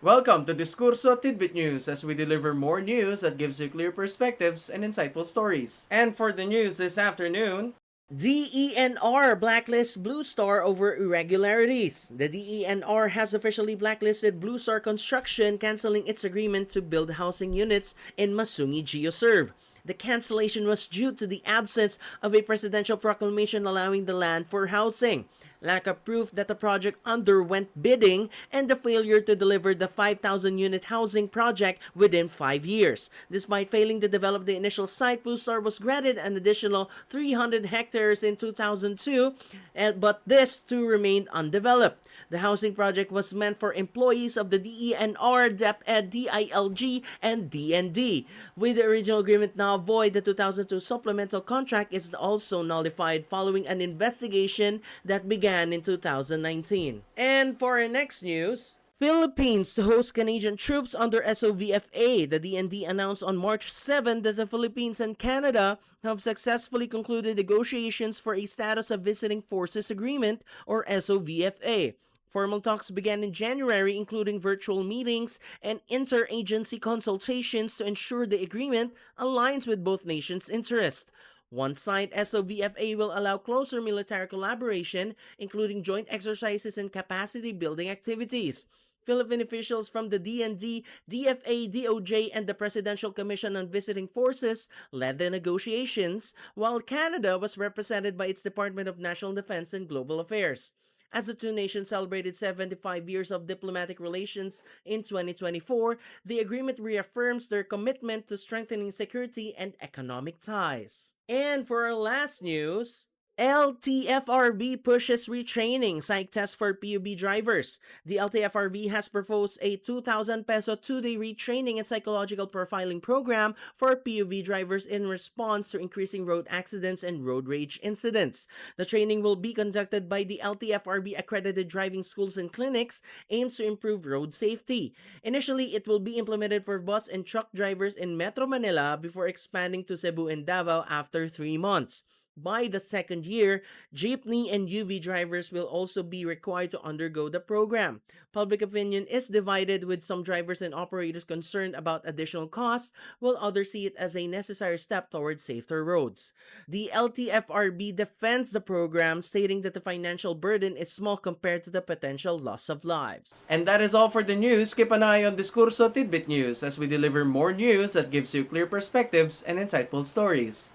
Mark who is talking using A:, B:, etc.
A: Welcome to Discurso Tidbit News, as we deliver more news that gives you clear perspectives and insightful stories. And for the news this afternoon, DENR blacklists Blue Star over irregularities. The DENR has officially blacklisted Blue Star Construction, canceling its agreement to build housing units in Masungi Georeserve. The cancellation was due to the absence of a presidential proclamation allowing the land for housing, lack of proof that the project underwent bidding, and the failure to deliver the 5,000-unit housing project within 5 years. Despite failing to develop the initial site, Blue Star was granted an additional 300 hectares in 2002, but this too remained undeveloped. The housing project was meant for employees of the DENR, DepEd, DILG, and DND. With the original agreement now void, the 2002 supplemental contract is also nullified following an investigation that began in 2019. And for our next news, Philippines to host Canadian troops under SOVFA. The DND announced on March 7 that the Philippines and Canada have successfully concluded negotiations for a status of visiting forces agreement, or SOVFA. Formal talks began in January, including virtual meetings and interagency consultations to ensure the agreement aligns with both nations' interests. Once signed, SOVFA will allow closer military collaboration, including joint exercises and capacity-building activities. Philippine officials from the DND, DFA, DOJ, and the Presidential Commission on Visiting Forces led the negotiations, while Canada was represented by its Department of National Defense and Global Affairs. As the two nations celebrated 75 years of diplomatic relations in 2024, the agreement reaffirms their commitment to strengthening security and economic ties. And for our last news, LTFRB pushes retraining psych test for PUB drivers. The LTFRB has proposed a 2,000 peso 2-day retraining and psychological profiling program for PUB drivers in response to increasing road accidents and road rage incidents. The training will be conducted by the LTFRB accredited driving schools and clinics, aims to improve road safety. Initially, it will be implemented for bus and truck drivers in Metro Manila before expanding to Cebu and Davao after 3 months. By the second year, jeepney and UV drivers will also be required to undergo the program. Public opinion is divided, with some drivers and operators concerned about additional costs, while others see it as a necessary step towards safer roads. The LTFRB defends the program, stating that the financial burden is small compared to the potential loss of lives. And that is all for the news. Keep an eye on Discurso Tidbit News, as we deliver more news that gives you clear perspectives and insightful stories.